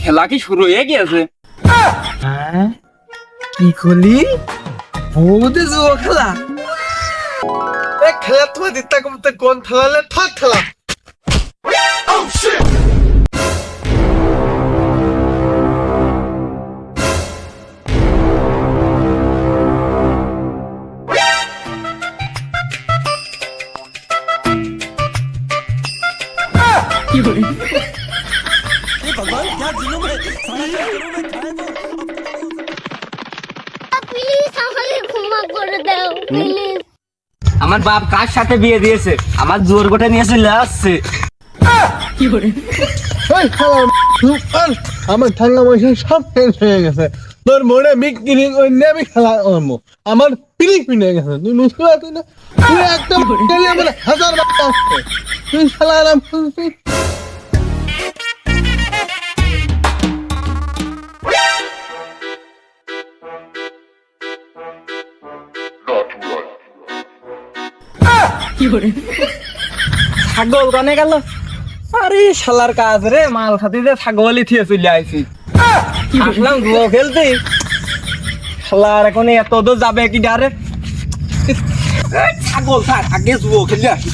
খেলা কি শুরু হয়ে গিয়েছে? কি করলি? বৌদি জুয়ো খেলা? খেলা তোমার দিতে কমতে কোন খেলালে থাক খেলা। প্লিজ আমাকে ক্ষমা করে দাও প্লিজ। আমার বাপ কার সাথে বিয়ে দিয়েছে? আমার জোর গোটা নিয়ে চলে আসছে। আমার ঠান্ডা বয়সে সব শেষ হয়ে গেছে। তোর মনে মিক কিনিং ওই নিয়ে আমি খেলা করবো। আমার পিলিক পিনে গেছে। তুই বুঝতে পারছিস না? তুই একটা গেলে আমার হাজার বাচ্চা আসছে। তুই খেলা আরাম করছিস। ছাগল কানে গেল? আরে শালার কাজ রে, মাল খাতি যে ছাগলই থিয়ে চলে আইছি। আসলাম জুয়ো খেলতে, শালার এখন এত দূর যাবে কি ডারে? ছাগল থাক, আগে জুয়ো খেলে আসি।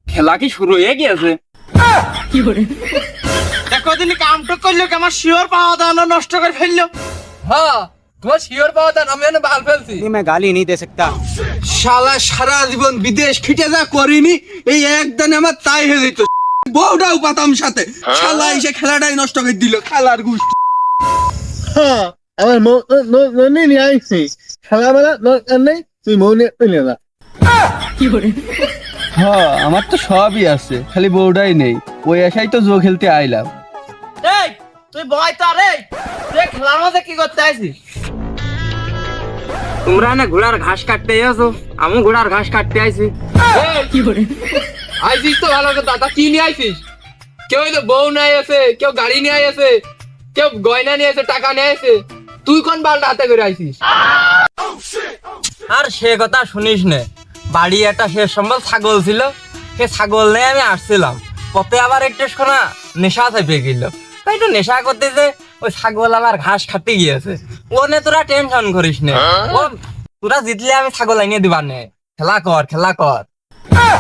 খেলা কি শুরু হয়ে গিয়েছে? দেখো তিনি কামটা করলো, আমার শিওর পাওয়া দানো নষ্ট করে ফেললো। হ্যাঁ, তোমার শিওর পাওয়া দেন, আমি এনে বাল ফেলছি। मैं गाली नहीं दे सकता। শালা সারা জীবন বিদেশ খিটে যা করিনি, এই একদিন আমার তাই হয়ে যেত। বউটাও পাতাম সাথে, শালা এসে খেলাটাই নষ্ট করে দিল। খেলার গোষ্ঠী। হ্যাঁ, আমার মনে নিয়ে আইছি। খেলাবেলা দরকার নেই, তুই মনে পেলে না। হ্যাঁ, আমার তো সবই আছে, খালি বউটাই নেই। ওই আশাই তো জো খেলতে আইলাম। এই তুই ভয় তো রে, তুই খেলার মধ্যে কি করতে আইছিস? তোমরা না ঘোড়ার ঘাস কাটতে এসো, আমি ঘোড়ার ঘাস কাটতে আইছি। আইসিস তো ভালো কথা, তা কি নিয়ে আইসিস? কেউ তো বউ নিয়ে আছে, কেউ গাড়ি নিয়ে আছে, কেউ গয়না নিয়ে আছে, টাকা নিয়ে আছে। তুই কোন বালটা হাতে করে আইসিস? আর সে কথা শুনিস নে, বাড়ি একটা শেষ সম্বল ছাগল ছিল, সে ছাগল নিয়ে আমি আসছিলাম। পথে আবার একটু শোনা নেশা চেপে গেল। তাই একটু নেশা করতে যে ওই ছাগল আমার ঘাস খাতে গিয়েছে। ও নে তোরা টেনশন করিস নে, ও তোরা জিতলে আমি ছাগল আনিয়ে দিবার নে। খেলা কর, খেলা কর। হ্যাঁ?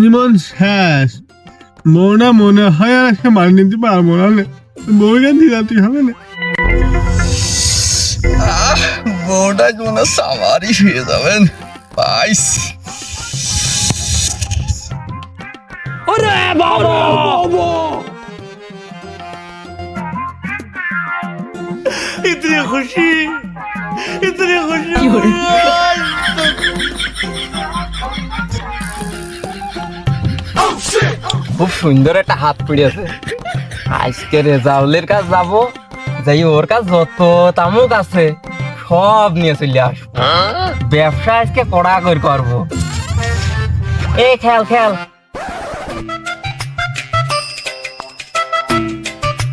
জীবন শেষ। মনে মনে হয় আর একটা মান নিতে পারবো না। বউটা দিলাতি হবে না। বউটা কোনো সামারি শুয়ে যাবেন পাইস। इतनी खुशी, इतनी खुशी। খুব সুন্দর একটা হাত পড়েছে। আজকে রেজাউলের কাজ যাবো, যাই ওর কাজ যত তামুক আছে সব নিয়ে চলে আসবো। ব্যবসা আজকে কড়া করে করবো। এই খেল খেল।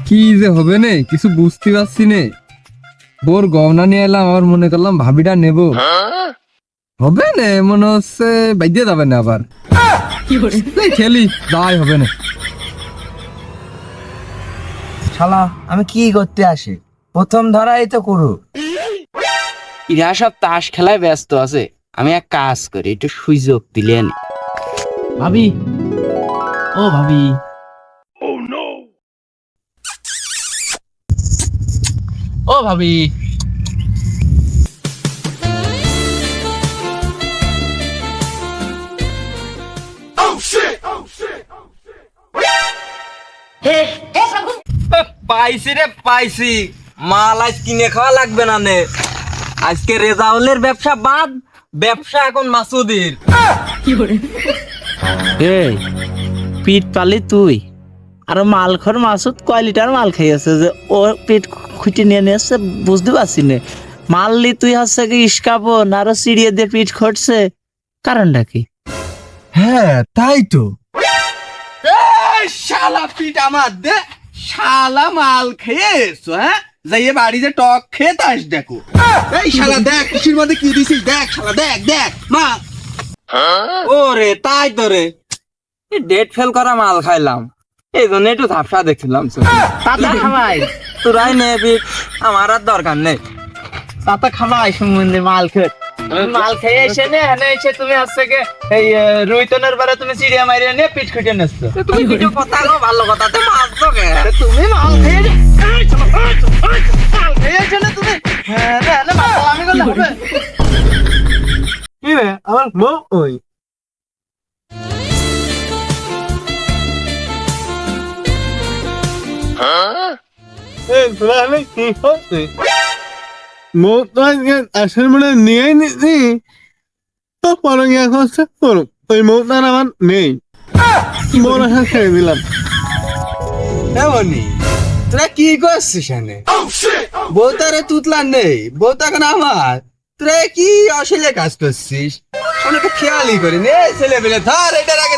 কি যে হবে নে কিছু বুঝতে পারছি নে। বোর গহনা নিয়ে এলাম, আবার মনে করলাম ভাবিটা নেব। হবে না, মনে হচ্ছে বাইদে যাবে না আবার। এই খেলি যাই হবে না। শালা আমি কি করতে আসি? প্রথম ধরাই তো করু। ইরা সব তাস খেলায় ব্যস্ত আছে, আমি এক কাজ করি, একটু সুযোগ দিলেন। ভাবি, ও ভাবি। ও ভাবি, পাইছি রে পাইছি, মাল আজ কিনে খাওয়া লাগবে না নে। আজকে রেজাউলের ব্যবসা বাদ, ব্যবসা এখন মাসুদের। এই পিঠ পালি তুই, আর মালখর মাসুদ কয় লিটার মাল খাইয়েছে যে ওর পেট খুঁটি নিয়ে নিয়েছে বুঝতে পারছি না। মারলি তুই হচ্ছে কি ইস্কাপন আরো চিড়িয়ে দিয়ে পিঠ খটছে, কারণটা কি? হ্যাঁ তাই তো। এই শালা পিঠ আমার দে, শালা মাল খেয়েছো হ্যাঁ, যাইয়ে বাড়িতে টক খেয়ে তাস দেখো। এই শালা দেখ কিসের মধ্যে কি দিছিস, দেখ শালা দেখ দেখ মা। ওরে তাই তো রে, ডেট ফেল করা মাল খাইলাম, এই জন্য একটু ঝাপসা দেখছিলাম। তাতা খাবাই, তোরাই নে পিঠ, আমার আর দরকার নেই। তাতা খাবাই সম্বন্ধে মাল খেয়ে মাল খেয়ে এসে নে এনে এসে তুমি হচ্ছে কি এই রুইতনের বারে তুমি চিড়িয়া মারিয়ে নিয়ে পিঠ খুঁটে নেছো। তুমি কিছু কথা কও, ভালো কথা তো মারছো কে? তুমি মাল খেয়ে মাল খেয়ে এসে না তুমি, হ্যাঁ না না মাল আমি করলে হবে কি রে আমার বউ ওই আসল মনে নিয়ে নিছি তো পরে গিয়ে হচ্ছে করুক, ওই মৌতার আমার নেই, বড় ছেড়ে দিলাম। এমনই তোরা কি করছিস এনে? বউতারে তুতলা নেই, বউতা কেন আমার, তোরা কি অশৈলে কাজ করছিস? আমরা তো খেয়ালই করি নে, ছেলে পেলে ধর এটার আগে।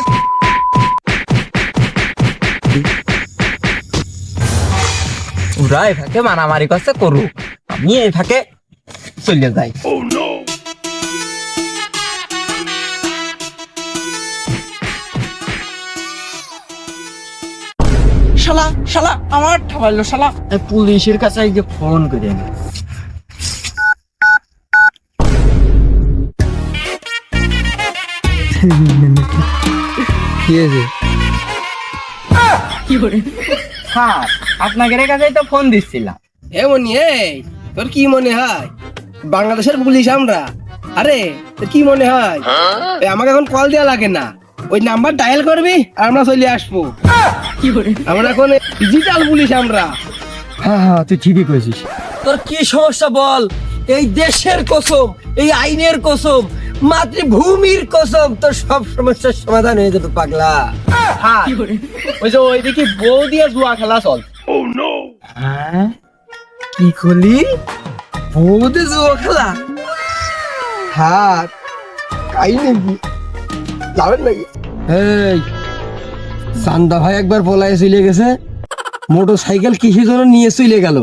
ওরা এই ফাঁকে মারামারি করছে করুক, আমি এই ফাঁকে চলে যাই। শালা শালা আমার ঠাবাইলো শালা, পুলিশের কাছে গিয়ে ফোন করে নে। কি হয়েছে? হ্যাঁ, আপনাদের কাছেই তো ফোন দিচ্ছিলাম। এমনই এই তোর কি মনে হয় বাংলাদেশের পুলিশ আমরা? আরে তোর কি মনে হয় এই আমাকে এখন কল দেওয়া লাগে না, ওই নাম্বার ডায়াল করবি আর আমরা চলে আসবো। আমরা এখন ডিজিটাল পুলিশ আমরা। হ্যাঁ হ্যাঁ তুই ঠিকই করেছিস। তোর কি সমস্যা বল? এই দেশের কসম, এই আইনের কসম, মাতৃভূমির কসম, তোর সব সমস্যার সমাধান হয়ে যাবে পাগলা। হ্যাঁ ওই যে ওইদিকে বউ দিয়ে জুয়া খেলা চল। কি করলি? বৌদি জুয়া খেলা? হ্যাঁ তাই নাকি? যাবেন নাকি? এই চান্দা ভাই একবার পলায় চলে গেছে, মোটর সাইকেল কিসের জন্য নিয়ে চলে গেল,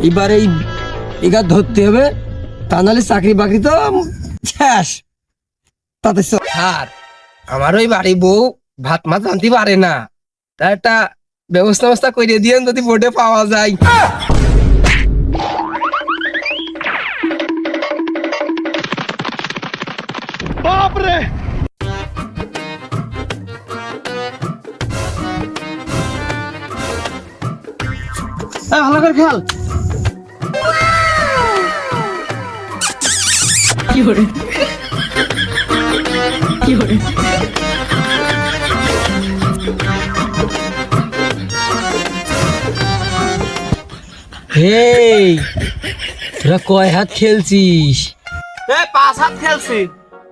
এবার এই এগার ধরতে হবে, তা নাহলে চাকরি বাকরি তো শেষ। তাতে স্যার আমার ওই বাড়ি বউ ভাত মাছ আনতে পারে না, তা একটা ব্যবস্থা করে দিয়েন যদি বোর্ডে পাওয়া যায়। ভালো করে খেয়াল। হেই তোরা কয় হাত খেলছিস? এ 5 হাত খেলছি,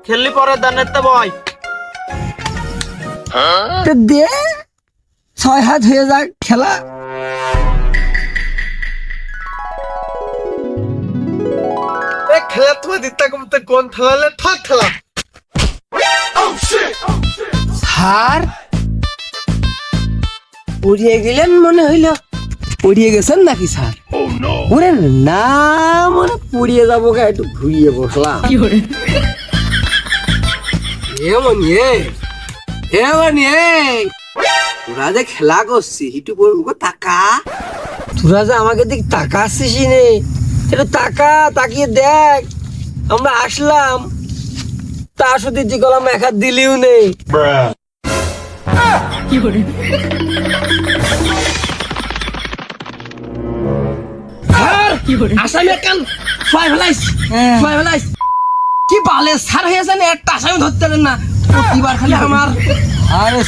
খেললি পরের দানের তো বয়। দে 6 হাত হয়ে যাক খেলা। খেলা তোমার দিতে কমতে কোন খেলালে থাক খেলা। স্যার পড়িয়ে গেলেন মনে হইল, পড়িয়ে গেছেন নাকি স্যার? ওরে না মনে পড়িয়ে যাবো, একটু ঘুরিয়ে বসলাম। তোরা যে খেলা করছিস একটু বলবো তাকা, তোরা যে আমাকে দিক তাকাচ্ছিস নে, একটু তাকা, তাকিয়ে দেখ আমরা আসলাম, তা শুধু যে গলাম এক হাত দিলিও নেই। আসামি কান ফাইভ লাইস কি বালে সার হয়েছে না, একটা আসামি ধরতে পারেন না, প্রতিবার খালি আমার। আরে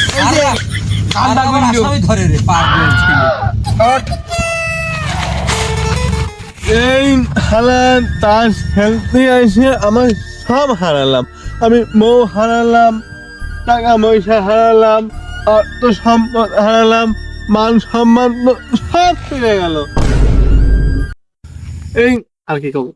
আসামি ধরে রে পাগল ছিল। এই হালার তাস খেলতে এসে আমার সব হারালাম। আমি বউ হারালাম, টাকা পয়সা হারালাম, অর্থ সম্পদ হারালাম, মান সম্মান তো সব ফিরে গেল। এই আর কি করবো?